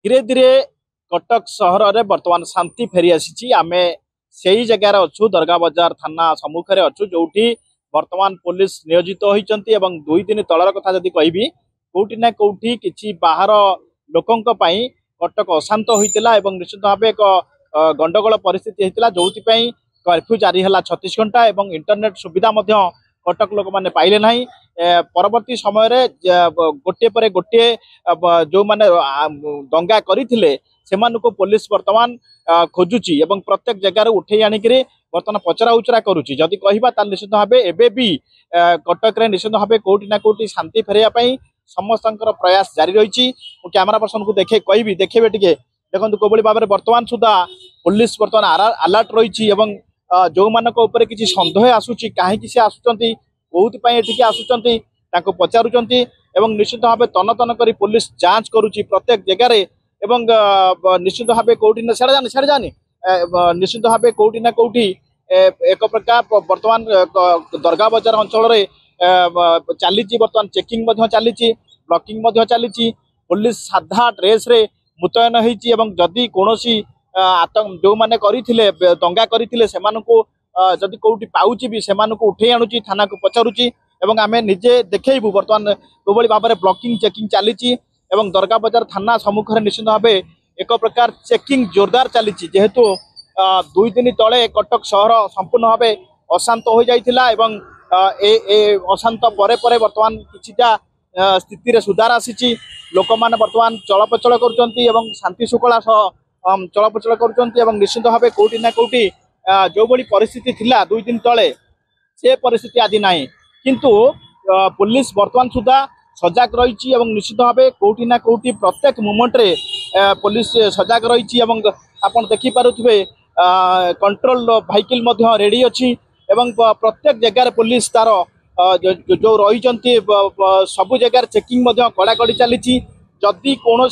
धीरे धीरे कटक सहर में बर्तमान शांति फेरी आसी आम से ही जगार अच्छु दरगा बजार थाना सम्मुखें अच्छु जो बर्तमान पुलिस नियोजित होती 2 दिन तलर कथा जदि कहि कौटि ना कौटि किछि बाहर लोकों कटक अशांत होता निश्चित भाव एक गंडगोल परिस्थिति होता जो कर्फ्यू जारी है 36 घंटा और इंटरनेट सुविधा कटक लोक मैंने पाइले ना परवर्ती समय गोटे पर गोटे जो मैंने दंगा करते पुलिस बर्तमान खोजुची एवं प्रत्येक जगार उठे आणिक बर्तमान पचरा उचरा करुच्ची जदि कहवा निश्चित भाव एवं कटक निश्चित भाव कौटि ना कौटि शांति फेरैया समस्त प्रयास जारी रही कैमेरा पर्सन को देखे कहि देखे टे देखो कोभली भाव में बर्तमान सुधा पुलिस बर्तमान अलर्ट रही जो मानक ऊपर किसी सन्देह आसूची कहीं से आसुच्च कौपाई आसुच्च पचारुंट एवं निश्चित भाव तन तन कर पुलिस जांच करुच्ची प्रत्येक जगार एवं निश्चित भाव कौटि छाड़ जानी निश्चित भाव कौटि ना कौटि एक प्रकार बर्तमान दरगा बजार अंचल चली बर्तमान चेकिंग चली ब्लॉकिंग चली पुलिस साधा ड्रेस रे मुतयन होती जदि कौन जो मैंने दंगा करते जदि कौटी पाऊँच भी से उठे आणुची थाना को पचारुची आम निजे देखु बर्तमान कोभली भाव में ब्लॉकिंग चेकिंग चली दरगा बजार थाना सम्मुखें निश्चित भाव एक प्रकार चेकिंग जोरदार चली जेहेतु 2 दिन तले कटक सहर संपूर्ण भाव अशांत हो जाइथिला अशांत परे परे बर्तमान किछिटा स्थिति रे सुधार आसी लोक मैंने बर्तमान चलप्रचल कर शांति शुक्ला चलप्रचल कर निश्चित भाव कौटि ना कौटि जो बड़ी परिस्थिति थिला 2 दिन तले से परिस्थिति आज ना किंतु पुलिस बर्तमान सुधा सजग रही निश्चित भाव कौटि ना कौटि प्रत्येक मोमेंट रे पुलिस सजग रही आपन देखिपे कंट्रोल व्हीकल रेडी अच्छी प्रत्येक जगार पुलिस तार जो रही सबु जगार चेकिंग कड़ाकड़ी चली जदि कौन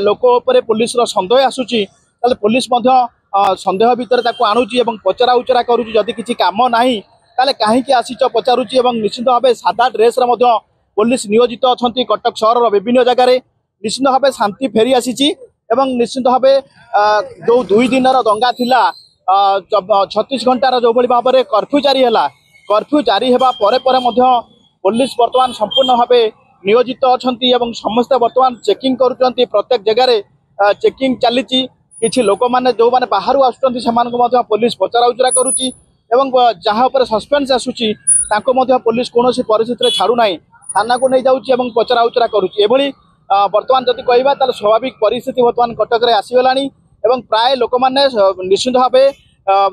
लोक उपर पुलिस सन्देह आसूची पुलिस सन्देह भितर आणुची पचरा उचरा करुच्ची जदि किसी काम ना कहीं आसीच पचारुची निश्चित भाव सादा ड्रेस पुलिस नियोजित अच्छा कटक सहर विभिन्न जगार निश्चित भाव शांति फेरी आसी निश्चित भाव जो 2 दिन दंगा थिला 36 घंटार जो भाव में कर्फ्यू जारी है पुलिस बर्तमान संपूर्ण भाव नियोजित अच्छा समस्त बर्तमान चेकिंग करुँच प्रत्येक जगार चेकिंग चली किसी लोक मैंने जो मैंने बाहर आसुच्च पुलिस पचरा उचरा करुच्ची जहाँ सस्पेंस आसूची पुलिस कौन परिस्थिति छाड़ूना थाना को नहीं जाऊँगी पचरा उचरा करुच्ची एभली बर्तमान जदि कहवा स्वाभाविक परिस्थिति बर्तमान कटक रे आसीगला प्राय लोक मैंने निश्चित भाव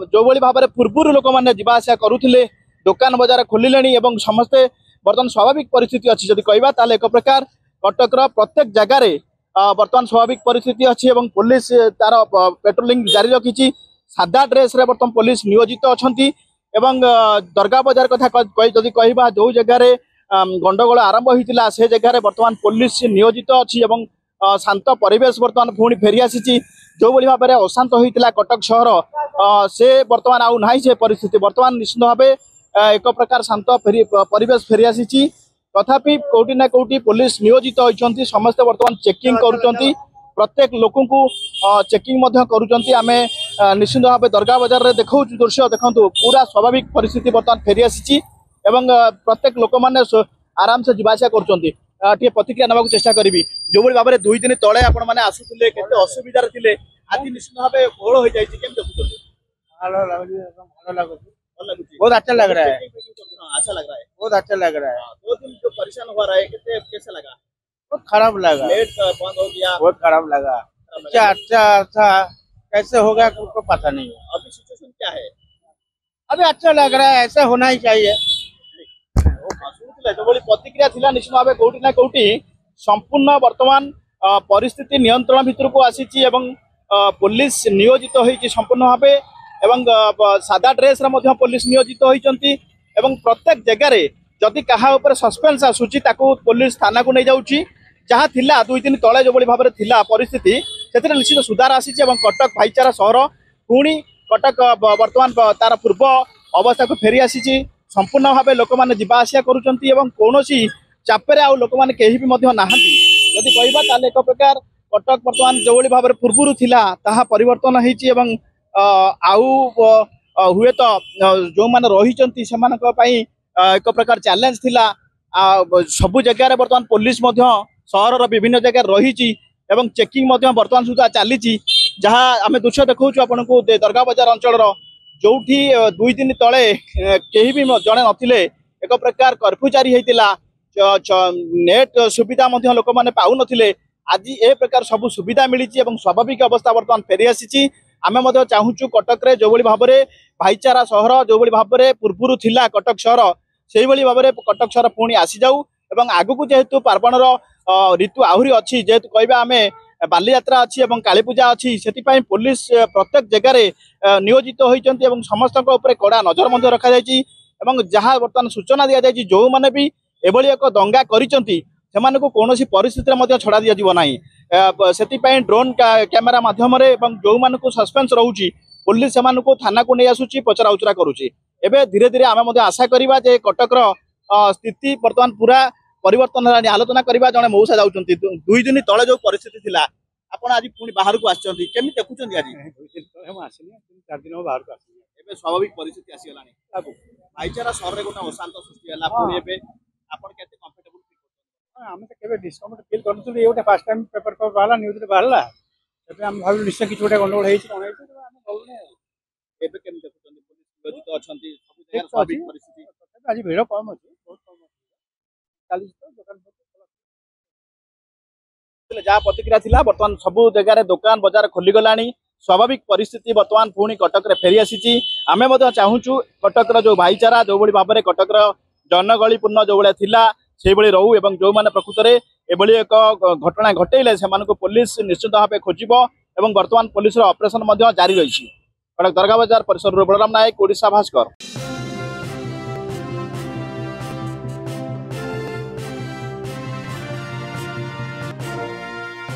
जो भाव में पूर्व लोक मैंने जावासा करुले दुकान बजार खोलिले समस्ते बर्तमान स्वाभाविक परिस्थिति अच्छी जदि कहवा एक प्रकार कटक प्रत्येक जगार बर्तमान स्वाभाविक परिस्थिति अच्छी पुलिस तार पेट्रोलिंग जारी रखी सादा ड्रेस रे बर्तमान पुलिस नियोजित अच्छा दरगा बजार कथा जदि कहवा जो जगार गंडगोल आरंभ होता से जगह बर्तमान पुलिस नियोजित अच्छी शांत परिवेश बर्तमान पुणी फेरी आसी जो भाव में अशांत होता कटक सहर से बर्तमान आउ ना से परिस्थिति बर्तमान निश्चित भाव एक प्रकार शांत परिवेश फेरी आसी तथापि कौटि ना कौटि पुलिस नियोजित होती समस्ते बर्तमान चेकिंग करुँच प्रत्येक लोक को चेकिंग करुँच निश्चित भाव दरगा बजार में देखा दृश्य देखो पूरा स्वाभाविक परिस्थिति बर्तमान फेरी आसी प्रत्येक लोक मैंने आराम से जावासा कर प्रतिक्रिया ना चेष्टा करी जो भाव में 2 दिन तले आपण मैंने आसुले असुविधार थे आज निश्चित भाव कोहल हो जाए बहुत अच्छा लग रहा है अच्छा लग रहा है बहुत अच्छा लग रहा है 2 दिन जो परेशान हुआ रहा है कैसा लगा बहुत खराब लगा लेट बंद हो गया बहुत खराब लगा अच्छा था कैसे होगा उनको पता नहीं है अभी सिचुएशन क्या है अभी अच्छा लग रहा है ऐसा होना ही चाहिए जो प्रतिक्रिया थिला निश्चित भाव कौटि ना कौटि संपूर्ण वर्तमान परिस्थिति नियंत्रण भितर को आसी पुलिस नियोजित होती संपूर्ण भाव सादा ड्रेस पुलिस नियोजित होती प्रत्येक जगार जदि क्या सस्पेंस आसूची पुलिस थाना को नहीं जाऊँगी जहाँ थिला 2 दिन तले जो भाव में थिला परिस्थिति से निश्चित सुधार आसी कटक भाईचारा सहर पुणी कटक बर्तमान तार पूर्व अवस्था को फेरी आसी संपूर्ण भाव लोक मैंने जावासा करुँच कौन चापे आउ लोक मैंने कहीं भी ना जदि कहवा एक प्रकार कटक बर्तमान जो भाव में पूर्व थिला ताहा परिवर्तन होईची एवं हुए तो जो मैंने रही से एक प्रकार चैलेंज थिला सबु जगह बर्तमान पुलिस सहर विभिन्न जगह रही एवं चेकिंग बर्तमान सुधा चली जहाँ आम दृश्य देखा आपन को दरगाह बजार अंचल जो 2 दिन तले कहीं भी जड़े नथिले एक प्रकार कर्फ्यू जारी होता नेट सुविधा लोक मैंने पाऊ नथिले आज ए प्रकार सब सुविधा मिली स्वाभाविक अवस्था बर्तमान फेरी आसी आम चाहूँ कटक जो भाव में भाईचारा सहर जो भाव में पूर्व थिला कटक सहर से भाव में कटक सहर पुणी आसी जाऊ एवं आगू जेहेतु पार्वणर ऋतु आहरी अच्छी जेहेतु कहवा आम बालीयात्रा अच्छी और कालीपूजा अच्छी से पुलिस प्रत्येक जगह नियोजित होती समस्त कड़ा नजर रखा जहाँ बर्तमान सूचना दि जाए जो मैंने भी एभली एक दंगा करिसेंती कौन परिस्थिति छड़ा दि जाना से ड्रोन कैमेरा मध्यम जो मान सस्पेंस रोचे पुलिस से थाना को नहीं आसूची पचरा उचरा करुच्ची एवं धीरे धीरे आम आशा करवा कटकर स्थिति बर्तमान पूरा परिवर्तन आलोचना करवा जड़े मौसा जाऊँ 2 दिन तले जो परिस्थिति थिला आपण आज पुणी बाहर को आछंती केमी देखुछंती आज 2 दिन तले हम आसिनी 3-4 दिन बाहर को आसिनी एबे स्वाभाविक परिस्थिति आसीगलानी भाईचारा सहर रे गोटा अशांत सृष्टि हला पुणी एबे आपण केते कंफर्टेबल फील करछन हम तो केबे डिस्कम्फर्ट फील करथुली ए गोटे फर्स्ट टाइम पेपर को बाहला न्यूज रे बाहला एबे हम भाबिल निश्चय किछ गोटे गंडगोल हेछि कोन हेछि तो हम बोलने एबे केमी देखुछंती पुलिस नियोजित अछंती सब जगह स्वाभाविक परिस्थिति आज भीड़ कम अछि बहुत कम अछि 40 तो दुकान जहाँ प्रतिक्रिया थिला बर्तमान सबु जगह दुकान बाजार खोली गलानी स्वाभाविक परिस्थिति बर्तमान पुणी कटक रे फेरी आसी आमे चाहूँ कटक जो भाईचारा जो भाव में कटक जनगलीपूर्ण जो भाया थिला से रहू एवं जो मैंने प्रकृत में एभली एक घटना घटेले से पुलिस निश्चित भाव खोजिब एवं बर्तमान पुलिस ऑपरेशन जारी रही कटक दरगाह बाजार परिसर बलराम नायक ओडिशा भास्कर।